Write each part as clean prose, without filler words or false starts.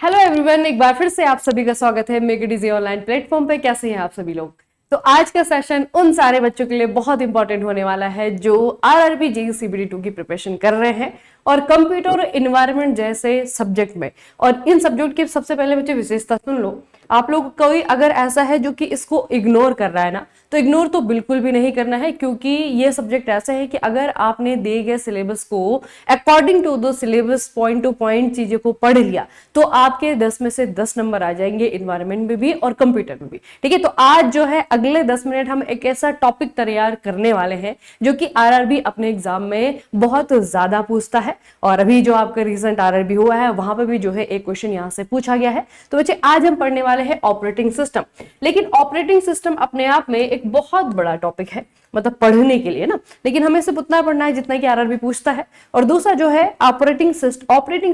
Hello everyone, एक बार फिर से आप सभी का स्वागत है make it easy online platform पे। कैसे हैं आप सभी लोग? तो आज का सेशन उन सारे बच्चों के लिए बहुत इंपॉर्टेंट होने वाला है जो आरआरबी जेईई सीबीटी 2 की प्रिपरेशन कर रहे हैं और कंप्यूटर इन्वायरमेंट जैसे सब्जेक्ट में। और इन सब्जेक्ट की सबसे पहले बच्चे विशेषता सुन लो। आप लोग कोई अगर ऐसा है जो कि इसको इग्नोर कर रहा है ना, तो इग्नोर तो बिल्कुल भी नहीं करना है, क्योंकि ये सब्जेक्ट ऐसा है कि अगर आपने दिए गए सिलेबस को according to the syllabus point to point चीजों को पढ़ लिया तो आपके 10 में से 10 नंबर आ जाएंगे इन्वायरमेंट में भी और कंप्यूटर में भी। ठीक है, तो आज जो है अगले 10 मिनट हम एक ऐसा टॉपिक तैयार करने वाले हैं जो कि आरआरबी अपने एग्जाम में बहुत ज्यादा पूछता है। और अभी जो आपका रिसेंट आरआरबी हुआ है वहां पर भी जो है एक क्वेश्चन यहां से पूछा गया है। तो बच्चे आज हम पढ़ने वाले हैं ऑपरेटिंग सिस्टम। लेकिन ऑपरेटिंग सिस्टम अपने आप में एक बहुत बड़ा टॉपिक है, मतलब पढ़ने के लिए ना, लेकिन हमें सिर्फ उतना पढ़ना है जितना कि आरआरबी पूछता है। और दूसरा जो है ऑपरेटिंग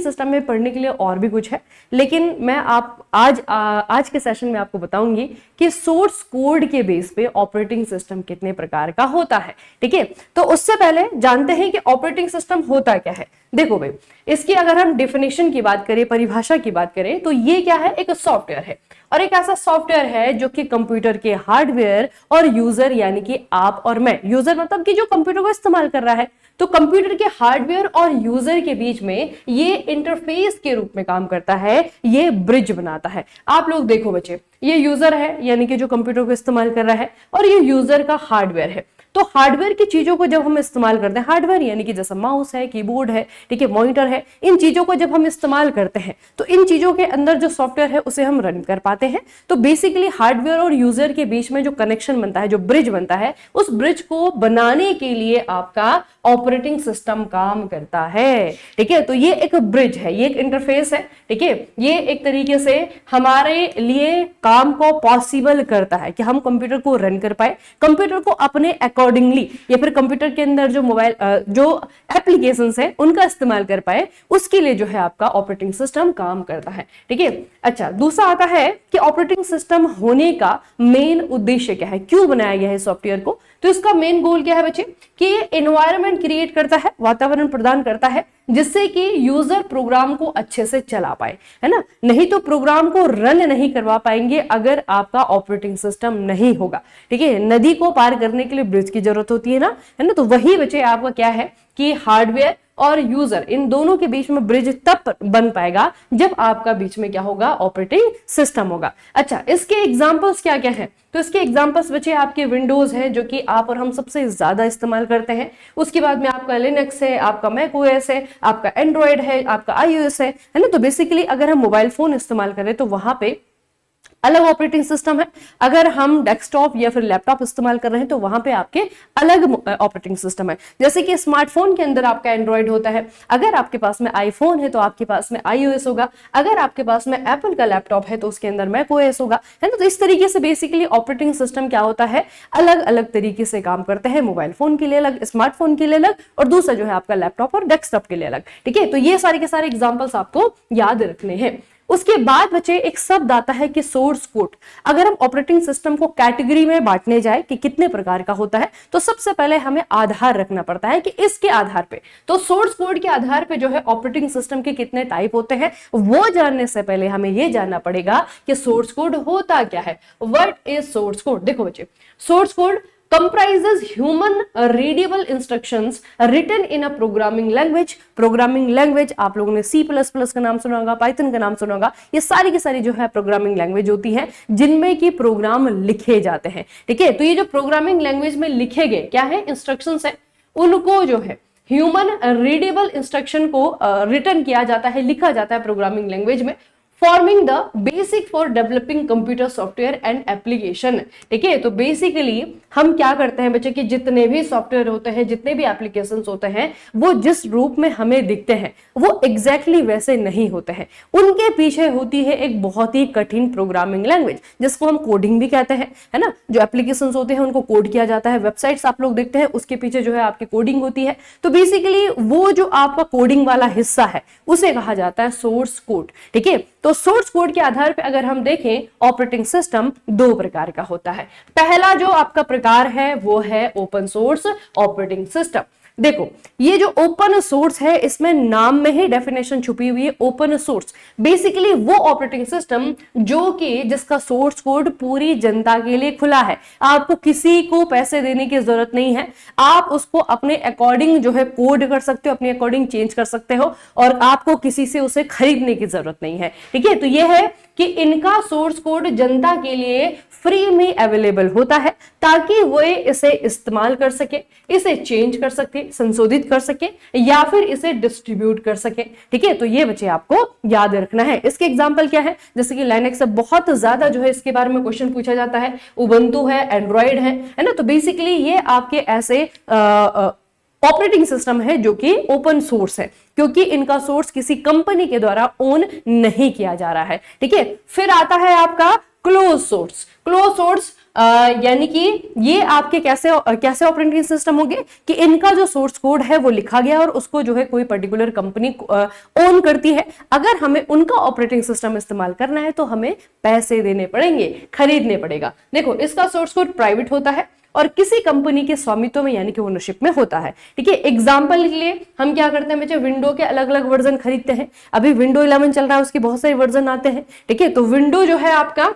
सिस्टम में पढ़ने के लिए और भी कुछ है, लेकिन मैं आज के सेशन में आपको बताऊंगी कि सोर्स कोड के बेस पे ऑपरेटिंग सिस्टम कितने प्रकार का होता है। ठीक है, तो उससे पहले जानते हैं कि ऑपरेटिंग सिस्टम होता क्या है। देखो भाई, इसकी अगर हम डेफिनेशन की बात करें, परिभाषा की बात करें, तो ये क्या है, एक सॉफ्टवेयर है। और एक ऐसा सॉफ्टवेयर है जो कि कंप्यूटर के हार्डवेयर और यूजर, यानी कि आप और मैं, यूजर मतलब कि जो कंप्यूटर को इस्तेमाल कर रहा है, तो कंप्यूटर के हार्डवेयर और यूजर के बीच में ये इंटरफेस के रूप में काम करता है, ये ब्रिज बनाता है। आप लोग देखो बच्चे, ये यूजर है यानी कि जो कंप्यूटर को इस्तेमाल कर रहा है, और ये यूजर का हार्डवेयर है। तो हार्डवेयर की चीजों को जब हम इस्तेमाल करते हैं, हार्डवेयर यानी कि जैसा माउस है, कीबोर्ड है, ठीक है, मॉनिटर है, इन चीजों को जब हम इस्तेमाल करते हैं तो इन चीजों के अंदर जो सॉफ्टवेयर है उसे हम रन कर पाते हैं। तो बेसिकली हार्डवेयर और यूजर के बीच में जो कनेक्शन बनता है, जो ब्रिज बनता है, उस ब्रिज को बनाने के लिए आपका ऑपरेटिंग सिस्टम काम करता है। ठीक है, तो ये एक ब्रिज है, ये एक इंटरफेस है। ठीक है, ये एक तरीके से हमारे लिए काम को पॉसिबल करता है कि हम कंप्यूटर को रन कर पाए, कंप्यूटर को अपने अकॉर्डिंगली, या फिर कंप्यूटर के अंदर जो मोबाइल जो एप्लीकेशंस है उनका इस्तेमाल कर पाए, उसके लिए जो है आपका ऑपरेटिंग सिस्टम काम करता है। ठीक है, अच्छा, दूसरा आता है कि ऑपरेटिंग सिस्टम होने का मेन उद्देश्य क्या है, क्यों बनाया गया है सॉफ्टवेयर को। तो इसका मेन गोल क्या है बच्चे, कि ये एनवायरनमेंट क्रिएट करता है, वातावरण प्रदान करता है, जिससे कि यूजर प्रोग्राम को अच्छे से चला पाए, है ना। नहीं तो प्रोग्राम को रन नहीं करवा पाएंगे अगर आपका ऑपरेटिंग सिस्टम नहीं होगा। ठीक है, नदी को पार करने के लिए ब्रिज की जरूरत होती है ना, है ना। तो वही बच्चे आपका क्या है कि हार्डवेयर और यूजर, इन दोनों के बीच में ब्रिज तब बन पाएगा जब आपका बीच में क्या होगा, ऑपरेटिंग सिस्टम होगा। अच्छा, इसके एग्जांपल्स क्या क्या है, तो इसके एग्जांपल्स बच्चे आपके विंडोज है जो कि आप और हम सबसे ज्यादा इस्तेमाल करते हैं। उसके बाद में आपका लिनक्स है, आपका मैक ओएस है, आपका एंड्रॉइड है, आपका आईओएस है ना। तो बेसिकली अगर हम मोबाइल फोन इस्तेमाल करें तो वहां पे अलग ऑपरेटिंग सिस्टम है। अगर हम डेस्कटॉप या फिर लैपटॉप इस्तेमाल कर रहे हैं तो वहां पे आपके अलग ऑपरेटिंग सिस्टम है। जैसे कि स्मार्टफोन के अंदर आपका एंड्रॉइड होता है, अगर आपके पास में आईफोन है तो आपके पास में आईओएस होगा, अगर आपके पास में एप्पल का लैपटॉप है तो उसके अंदर मैक ओएस होगा, है ना। तो इस तरीके से बेसिकली ऑपरेटिंग सिस्टम क्या होता है, अलग अलग तरीके से काम करते हैं। मोबाइल फोन के लिए अलग, स्मार्टफोन के लिए अलग, और दूसरा जो है आपका लैपटॉप और डेस्कटॉप के लिए अलग। ठीक है, तो ये सारे के सारे एग्जाम्पल्स आपको याद रखने हैं। उसके बाद बच्चे एक शब्द आता है कि सोर्स कोड। अगर हम ऑपरेटिंग सिस्टम को कैटेगरी में बांटने जाए कि कितने प्रकार का होता है, तो सबसे पहले हमें आधार रखना पड़ता है कि इसके आधार पे, तो सोर्स कोड के आधार पे जो है ऑपरेटिंग सिस्टम के कितने टाइप होते हैं, वो जानने से पहले हमें यह जानना पड़ेगा कि सोर्स कोड होता क्या है। What is source code? देखो बच्चे, source code comprises human readable instructions written in a programming language। Programming language आप लोगों ने C++ का नाम सुना होगा, पाइथन का नाम सुना होगा। ये सारी की सारी जो है प्रोग्रामिंग लैंग्वेज होती है जिनमें कि प्रोग्राम लिखे जाते हैं। ठीक है, तो ये जो प्रोग्रामिंग लैंग्वेज में लिखे गए क्या है, इंस्ट्रक्शंस है, उनको जो है ह्यूमन रीडेबल इंस्ट्रक्शन को रिटर्न किया जाता है, लिखा जाता है प्रोग्रामिंग लैंग्वेज में, forming the basic for developing computer software and application. ठीक है, तो बेसिकली हम क्या करते हैं बच्चे कि जितने भी सॉफ्टवेयर होते हैं, जितने भी एप्लीकेशंस होते हैं, वो जिस रूप में हमें दिखते हैं वो एग्जैक्टली वैसे नहीं होते हैं। उनके पीछे होती है एक बहुत ही कठिन प्रोग्रामिंग लैंग्वेज जिसको हम कोडिंग भी कहते हैं, है ना। जो एप्लीकेशंस होते हैं उनको कोड किया जाता है, वेबसाइट्स आप लोग देखते हैं उसके पीछे जो है आपकी कोडिंग होती है। तो बेसिकली वो जो आपका कोडिंग वाला हिस्सा है उसे कहा जाता है सोर्स कोड। ठीक है, तो सोर्स कोड के आधार पर अगर हम देखें, ऑपरेटिंग सिस्टम दो प्रकार का होता है। पहला जो आपका प्रकार है वो है ओपन सोर्स ऑपरेटिंग सिस्टम। देखो ये जो ओपन सोर्स है इसमें नाम में ही डेफिनेशन छुपी हुई है। ओपन सोर्स बेसिकली वो ऑपरेटिंग सिस्टम जो कि जिसका सोर्स कोड पूरी जनता के लिए खुला है, आपको किसी को पैसे देने की जरूरत नहीं है, आप उसको अपने अकॉर्डिंग जो है कोड कर सकते हो, अपने अकॉर्डिंग चेंज कर सकते हो और आपको किसी से उसे खरीदने की जरूरत नहीं है। ठीक है, तो यह है कि इनका सोर्स कोड जनता के लिए फ्री में अवेलेबल होता है ताकि वो इसे इस्तेमाल कर सके, इसे चेंज कर सके, संशोधित कर सके या फिर इसे डिस्ट्रीब्यूट कर सके। ठीक है, तो ये बच्चे आपको याद रखना है। इसके एग्जांपल क्या है, जैसे कि लाइनेक्स से बहुत ज्यादा जो है इसके बारे में क्वेश्चन पूछा जाता है, उबंटू है, एंड्रॉइड है ना। तो बेसिकली ये आपके ऐसे ऑपरेटिंग सिस्टम है जो कि ओपन सोर्स है क्योंकि इनका सोर्स किसी कंपनी के द्वारा ओन नहीं किया जा रहा है। ठीक है, फिर आता है आपका क्लोज सोर्स। क्लोज सोर्स यानी कि ये आपके कैसे ऑपरेटिंग सिस्टम होंगे कि इनका जो सोर्स कोड है वो लिखा गया और उसको जो है कोई पर्टिकुलर कंपनी ओन करती है। अगर हमें उनका ऑपरेटिंग सिस्टम इस्तेमाल करना है तो हमें पैसे देने पड़ेंगे, खरीदने पड़ेगा। देखो इसका सोर्स कोड प्राइवेट होता है और किसी कंपनी के स्वामित्व में यानी कि ओनरशिप में होता है। ठीक है, एग्जांपल के लिए हम क्या करते हैं बच्चे, विंडो के अलग अलग वर्जन खरीदते हैं। अभी विंडो 11 चल रहा है, उसके बहुत सारे वर्जन आते हैं। ठीक है, तो विंडो जो है आपका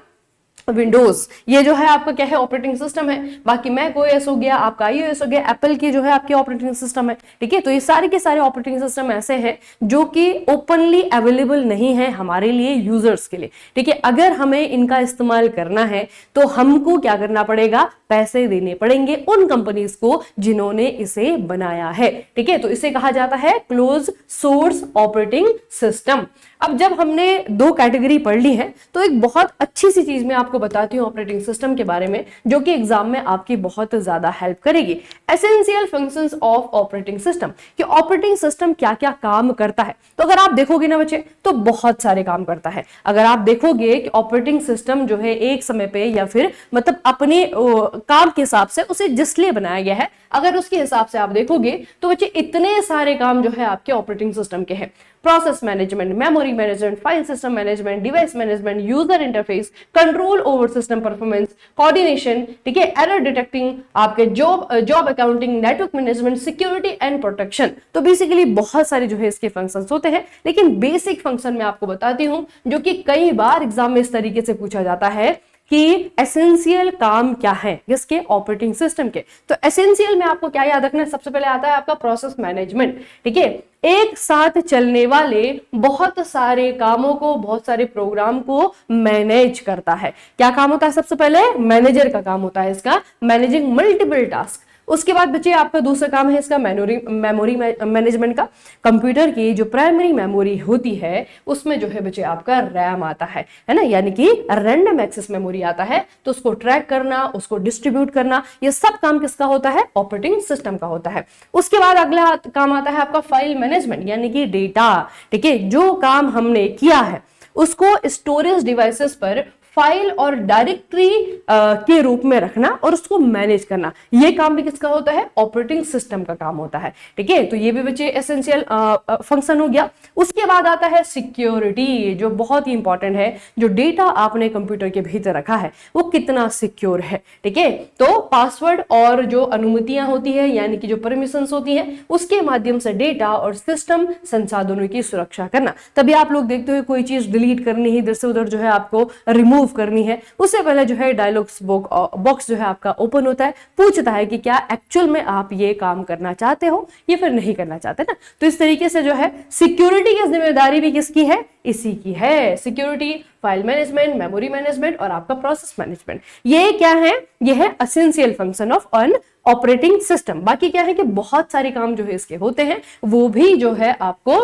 विंडोज ये जो है आपका क्या है ऑपरेटिंग सिस्टम है। बाकी मैक ओएस हो गया, आपका आईओएस हो गया, एप्पल की जो है आपकी ऑपरेटिंग सिस्टम है। ठीक है, तो ये सारे के सारे ऑपरेटिंग सिस्टम ऐसे हैं जो कि ओपनली अवेलेबल नहीं है हमारे लिए, यूजर्स के लिए। ठीक है, अगर हमें इनका इस्तेमाल करना है तो हमको क्या करना पड़ेगा, पैसे देने पड़ेंगे उन कंपनीज को जिन्होंने इसे बनाया है। ठीक है, तो इसे कहा जाता है क्लोज सोर्स ऑपरेटिंग सिस्टम। अब जब हमने दो कैटेगरी पढ़ ली है तो एक बहुत अच्छी सी चीज मैं आपको बताती हूँ ऑपरेटिंग सिस्टम के बारे में जो कि एग्जाम में आपकी बहुत ज्यादा हेल्प करेगी। Essential functions of operating system, कि ऑपरेटिंग सिस्टम क्या क्या काम करता है। तो अगर आप देखोगे ना बच्चे तो बहुत सारे काम करता है। अगर आप देखोगे कि ऑपरेटिंग सिस्टम जो है एक समय पे या फिर मतलब अपने काम के हिसाब से उसे जिस लिए बनाया गया है, अगर उसके हिसाब से आप देखोगे तो बच्चे इतने सारे काम जो है आपके ऑपरेटिंग सिस्टम के हैं। Process management, memory management, file system management, device management, user interface, control over system performance, coordination, ठीक है, एरर डिटेक्टिंग, आपके job accounting, network management, security and protection. तो बेसिकली बहुत सारे जो है इसके फंक्शंस होते हैं, लेकिन बेसिक फंक्शन मैं आपको बताती हूं जो कि कई बार एग्जाम में इस तरीके से पूछा जाता है कि एसेंशियल काम क्या है किसके, ऑपरेटिंग सिस्टम के। तो एसेंशियल में आपको क्या याद रखना है, सबसे पहले आता है आपका प्रोसेस मैनेजमेंट। ठीक है, एक साथ चलने वाले बहुत सारे कामों को, बहुत सारे प्रोग्राम को मैनेज करता है। क्या काम होता है, सबसे पहले मैनेजर का काम होता है इसका, मैनेजिंग मल्टीपल टास्क। उसके बाद बच्चे आपका दूसरा काम है इसका मेमोरी मैनेजमेंट का। कंप्यूटर की जो प्राइमरी मेमोरी होती है उसमें जो है बच्चे आपका रैम आता है ना, यानी कि रैंडम एक्सेस मेमोरी आता है। तो उसको ट्रैक करना, उसको डिस्ट्रीब्यूट करना, ये सब काम किसका होता है, ऑपरेटिंग सिस्टम का होता है। उसके बाद अगला काम आता है आपका फाइल मैनेजमेंट यानी कि डेटा। ठीक है, जो काम हमने किया है उसको स्टोरेज डिवाइसेस पर फाइल और डायरेक्टरी के रूप में रखना और उसको मैनेज करना, ये काम भी किसका होता है, ऑपरेटिंग सिस्टम का काम होता है। ठीक है, तो ये भी बच्चे एसेंशियल फंक्शन हो गया। उसके बाद आता है सिक्योरिटी, जो बहुत ही इंपॉर्टेंट है। जो डेटा आपने कंप्यूटर के भीतर रखा है वो कितना सिक्योर है। ठीक है, तो पासवर्ड और जो अनुमतियां होती है यानी कि जो परमिशंस होती है उसके माध्यम से डेटा और सिस्टम संसाधनों की सुरक्षा करना। तभी आप लोग देखते हो कोई चीज डिलीट करनी है इधर से उधर जो है आपको रिमूव करनी है, उससे पहले जो है डायलॉग्स बॉक्स जो है आपका ओपन होता है, पूछता है कि क्या एक्चुअल में आप ये काम करना चाहते हो या फिर नहीं करना चाहते ना। तो इस तरीके से जो है सिक्योरिटी की जिम्मेदारी भी किसकी है, इसी की है। Security, file management, memory management और आपका प्रोसेस मैनेजमेंट, ये क्या है, ये है essential function of an operating system. बाकी क्या है कि बहुत सारे काम जो है इसके होते हैं वो भी जो है आपको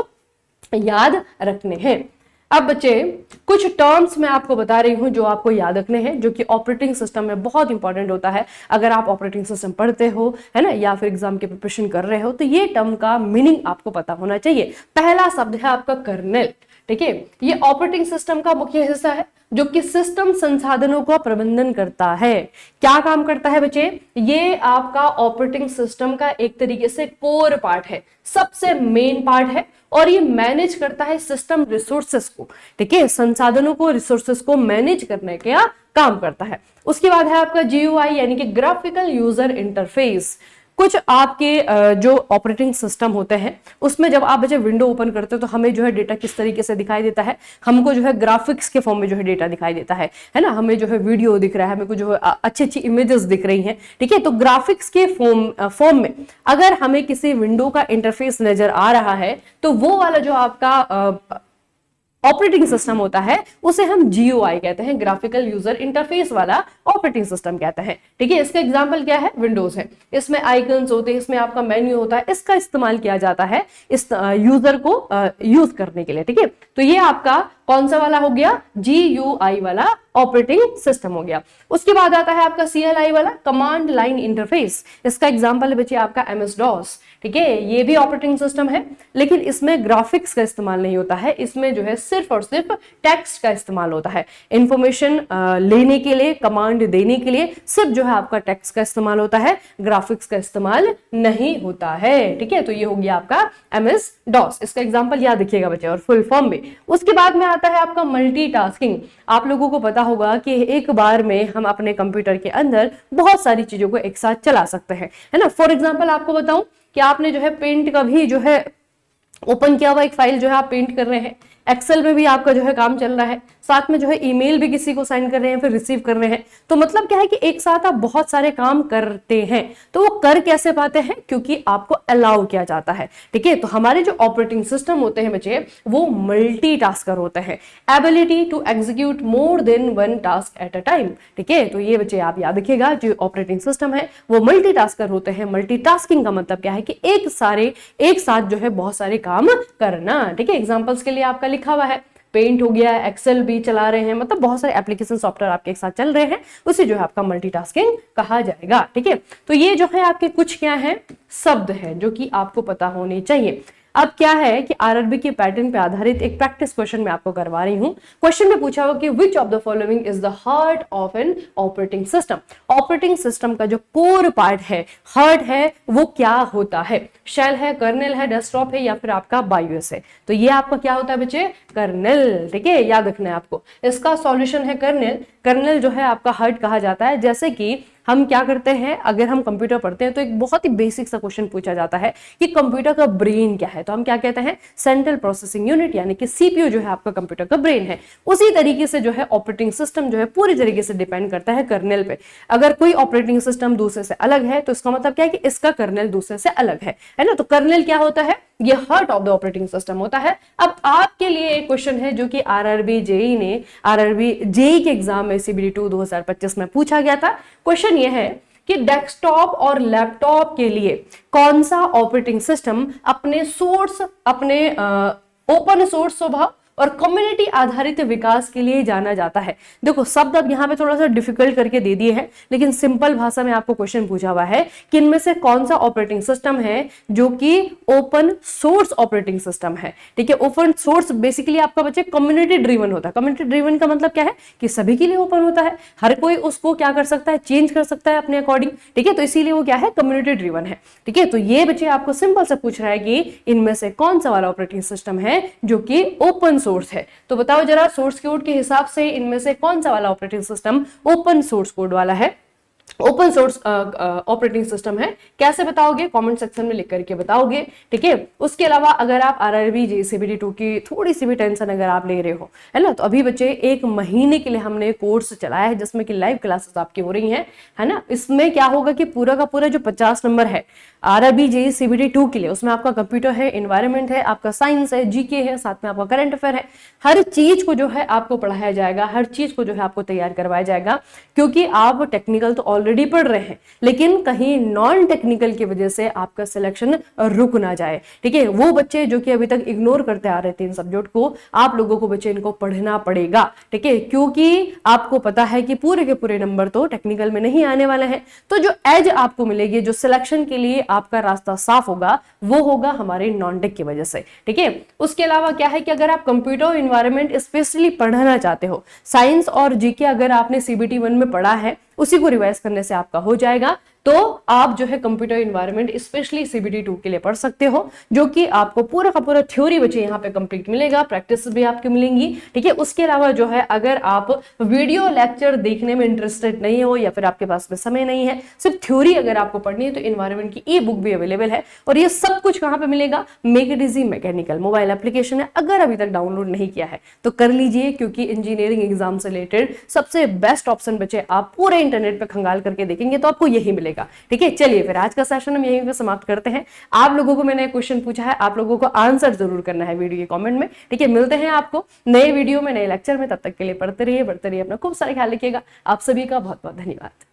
याद रखने हैं। अब बच्चे कुछ टर्म्स मैं आपको बता रही हूं जो आपको याद रखने हैं, जो कि ऑपरेटिंग सिस्टम में बहुत इंपॉर्टेंट होता है। अगर आप ऑपरेटिंग सिस्टम पढ़ते हो है ना, या फिर एग्जाम की प्रिपरेशन कर रहे हो तो ये टर्म का मीनिंग आपको पता होना चाहिए। पहला शब्द है आपका कर्नेल। ठीक है, ये ऑपरेटिंग सिस्टम का मुख्य हिस्सा है जो कि सिस्टम संसाधनों का प्रबंधन करता है। क्या काम करता है बच्चे, ये आपका ऑपरेटिंग सिस्टम का एक तरीके से कोर पार्ट है, सबसे मेन पार्ट है और ये मैनेज करता है सिस्टम रिसोर्सेस को। ठीक है, संसाधनों को, रिसोर्सेस को मैनेज करने का काम करता है। उसके बाद है आपका GUI यानी कि ग्राफिकल यूजर इंटरफेस। कुछ आपके जो ऑपरेटिंग सिस्टम होते हैं उसमें जब आप बच्चे विंडो ओपन करते हो तो हमें जो है डेटा किस तरीके से दिखाई देता है, हमको जो है ग्राफिक्स के फॉर्म में जो है डेटा दिखाई देता है ना, हमें जो है वीडियो दिख रहा है, हमें को जो है अच्छी अच्छी इमेजेस दिख रही हैं, ठीक है। तो ग्राफिक्स के फॉर्म में अगर हमें किसी विंडो का इंटरफेस नजर आ रहा है तो वो वाला जो आपका ऑपरेटिंग सिस्टम होता है उसे हम GUI कहते हैं, ग्राफिकल यूजर इंटरफेस वाला ऑपरेटिंग सिस्टम कहते हैं, ठीक है। इसका एग्जांपल क्या है, विंडोज है, इसमें आइकन्स होते हैं, इसमें आपका मेन्यू होता है, इसका इस्तेमाल किया जाता है इस यूजर को यूज करने के लिए, ठीक है। तो ये आपका कौन सा वाला हो गया, GUI वाला ऑपरेटिंग सिस्टम हो गया। उसके बाद आता है आपका CLI वाला, कमांड लाइन इंटरफेस। इसका एग्जांपल है बच्चे आपका MS DOS, ठीक है। ये भी ऑपरेटिंग सिस्टम है लेकिन इसमें ग्राफिक्स का इस्तेमाल नहीं होता है, इसमें जो है सिर्फ और सिर्फ टेक्स्ट का इस्तेमाल होता है। इंफॉर्मेशन लेने के लिए, कमांड देने के लिए सिर्फ जो है आपका टेक्स्ट का इस्तेमाल होता है, ग्राफिक्स का इस्तेमाल नहीं होता है, ठीक है। तो ये हो गया आपका MS DOS, इसका एग्जांपल याद रखिएगा बच्चे, और फुल फॉर्म में। उसके बाद में आता है आपका मल्टीटास्किंग। आप लोगों को पता होगा कि एक बार में हम अपने कंप्यूटर के अंदर बहुत सारी चीजों को एक साथ चला सकते हैं, है ना। फॉर एग्जांपल आपको बताऊं कि आपने जो है पेंट का भी जो है ओपन किया हुआ एक फाइल जो है आप पेंट कर रहे हैं, एक्सेल में भी आपका जो है काम चल रहा है, साथ में जो है ईमेल भी किसी को साइन कर रहे हैं, फिर रिसीव कर रहे हैं। तो मतलब क्या है कि एक साथ आप बहुत सारे काम करते हैं। तो वो कर कैसे पाते हैं, क्योंकि आपको अलाउ किया जाता है, ठीक है। तो हमारे जो ऑपरेटिंग सिस्टम होते हैं बच्चे वो मल्टीटास्कर होते हैं, ability to execute more than one task at a time, ठीक है। तो ये बच्चे आप याद रखिएगा, जो ऑपरेटिंग सिस्टम है वो मल्टीटास्कर होते हैं। मल्टीटास्किंग का मतलब क्या है कि एक साथ जो है बहुत सारे काम करना, ठीक है। एग्जांपल्स के लिए आपका लिखा हुआ है, पेंट हो गया, एक्सेल भी चला रहे हैं, मतलब बहुत सारे एप्लीकेशन सॉफ्टवेयर आपके एक साथ चल रहे हैं, उसे जो है आपका मल्टीटास्किंग कहा जाएगा, ठीक है। तो ये जो है आपके कुछ क्या है, शब्द है जो कि आपको पता होने चाहिए। अब क्या है कि आरआरबी के पैटर्न पे आधारित एक प्रैक्टिस क्वेश्चन मैं आपको करवा रही हूं। क्वेश्चन में पूछा हुआ कि which of the following is the heart of an operating system. Operating system का जो कोर पार्ट है, हार्ट है, वो क्या होता है, शेल है, कर्नेल है, डेस्कटॉप है, या फिर आपका बायोस है। तो ये आपका क्या होता है बच्चे, कर्नेल, ठीक है, याद रखना है आपको। इसका सॉल्यूशन है कर्नेल। कर्नेल जो है आपका हार्ट कहा जाता है। जैसे कि हम क्या करते हैं, अगर हम कंप्यूटर पढ़ते हैं तो एक बहुत ही बेसिक सा क्वेश्चन पूछा जाता है कि कंप्यूटर का ब्रेन क्या है, तो हम क्या कहते हैं, सेंट्रल प्रोसेसिंग यूनिट, यानी कि CPU जो है आपका कंप्यूटर का ब्रेन है। उसी तरीके से जो है ऑपरेटिंग सिस्टम जो है पूरी तरीके से डिपेंड करता है कर्नेल पे। अगर कोई ऑपरेटिंग सिस्टम दूसरे से अलग है तो इसका मतलब क्या है कि इसका कर्नेल दूसरे से अलग है ना। तो कर्नेल क्या होता है, ये heart of the operating system होता है। अब आपके लिए एक क्वेश्चन है जो कि आरआरबी जेई के एग्जाम में CBT 2025 में पूछा गया था। क्वेश्चन ये है कि डेस्कटॉप और लैपटॉप के लिए कौन सा ऑपरेटिंग सिस्टम अपने ओपन सोर्स स्वभाव और कम्युनिटी आधारित विकास के लिए जाना जाता है। देखो शब्द अब यहाँ पे थोड़ा सा डिफिकल्ट करके दे दिए हैं, लेकिन सिंपल भाषा में आपको क्वेश्चन पूछा हुआ है कि इनमें से कौन सा ऑपरेटिंग सिस्टम है जो कि ओपन सोर्स ऑपरेटिंग सिस्टम है, ठीक है। ओपन सोर्स बेसिकली आपका बच्चे कम्युनिटी ड्रिवन होता है। कम्युनिटी ड्रिवन का मतलब क्या है कि सभी के लिए ओपन होता है, हर कोई उसको क्या कर सकता है, चेंज कर सकता है अपने अकॉर्डिंग, ठीक है। तो इसीलिए वो क्या है, कम्युनिटी ड्रिवन है, ठीक है। तो ये बच्चे आपको सिंपल से पूछ रहा है कि इनमें से कौन सा वाला ऑपरेटिंग सिस्टम है जो कि ओपन सोर्स है। तो बताओ जरा, सोर्स कोड के हिसाब से इनमें से कौन सा वाला operating system open source code वाला है, ओपन सोर्स ऑपरेटिंग सिस्टम है। कैसे बताओगे, कमेंट सेक्शन में लिख करके बताओगे, ठीक है। उसके अलावा अगर आप आरआरबी जेईई CBT 2 की थोड़ी सी भी टेंशन अगर आप ले रहे हो, है ना, तो अभी बच्चे 1 महीने के लिए हमने कोर्स चलाया है जिसमें कि लाइव क्लासेस आपकी हो रही हैं, है ना। इसमें क्या होगा कि पूरा का पूरा जो 50 नंबर है आरआरबी जेईई CBT 2 के लिए, उसमें आपका कंप्यूटर है, एनवायरमेंट है, आपका साइंस है, जीके है, साथ में आपका करंट अफेयर है। हर चीज को जो है आपको पढ़ाया जाएगा, हर चीज को जो है आपको तैयार करवाया जाएगा, क्योंकि आप टेक्निकल तो ऑलरेडी पढ़ रहे हैं, लेकिन कहीं नॉन टेक्निकल की वजह से आपका सिलेक्शन रुक ना जाए, ठीक है। वो बच्चे जो कि अभी तक इग्नोर करते आ रहे थे इन सब्जेक्ट को, आप लोगों को बच्चे इनको पढ़ना पड़ेगा, ठीक है, क्योंकि आपको पता है कि पूरे के पूरे नंबर तो टेक्निकल में नहीं आने वाले हैं। तो जो एज आपको मिलेगी, जो सिलेक्शन के लिए आपका रास्ता साफ होगा, वो होगा हमारे नॉन टेक की वजह से, ठीक है। उसके अलावा क्या है कि अगर आप कंप्यूटर एनवायरनमेंट स्पेशली पढ़ना चाहते हो, साइंस और जीके अगर आपने CBT 1 में पढ़ा है, उसी को रिवाइज करने से आपका हो जाएगा। तो आप जो है कंप्यूटर इन्वायरमेंट स्पेशली CBT 2 के लिए पढ़ सकते हो, जो कि आपको पूरा का पूरा थ्योरी बच्चे यहाँ पे कंप्लीट मिलेगा, प्रैक्टिस भी आपको मिलेंगी। ठीक है, उसके अलावा जो है अगर आप वीडियो लेक्चर देखने में इंटरेस्टेड नहीं हो या फिर आपके पास में समय नहीं है, सिर्फ थ्योरी अगर आपको पढ़नी है, तो इन्वायरमेंट की ई बुक भी अवेलेबल है। और ये सब कुछ कहाँ पे मिलेगा? Make it easy mechanical mobile application है, अगर अभी तक डाउनलोड नहीं किया है तो कर लीजिए, क्योंकि इंजीनियरिंग एग्जाम से रिलेटेड सबसे बेस्ट ऑप्शन बचे आप पूरे इंटरनेट पे खंगाल करके देखेंगे तो आपको यही मिलेगा। ठीक है, चलिए फिर आज का सेशन हम यहीं पे समाप्त करते हैं। आप लोगों को मैंने क्वेश्चन पूछा है, आप लोगों को आंसर जरूर करना है वीडियो के कमेंट में। ठीक है, मिलते हैं आपको नए वीडियो में, नए लेक्चर में। तब तक के लिए पढ़ते रहिए, बढ़ते रहिए, अपना खूब सारा ख्याल रखिएगा। आप सभी का बहुत बहुत धन्यवाद।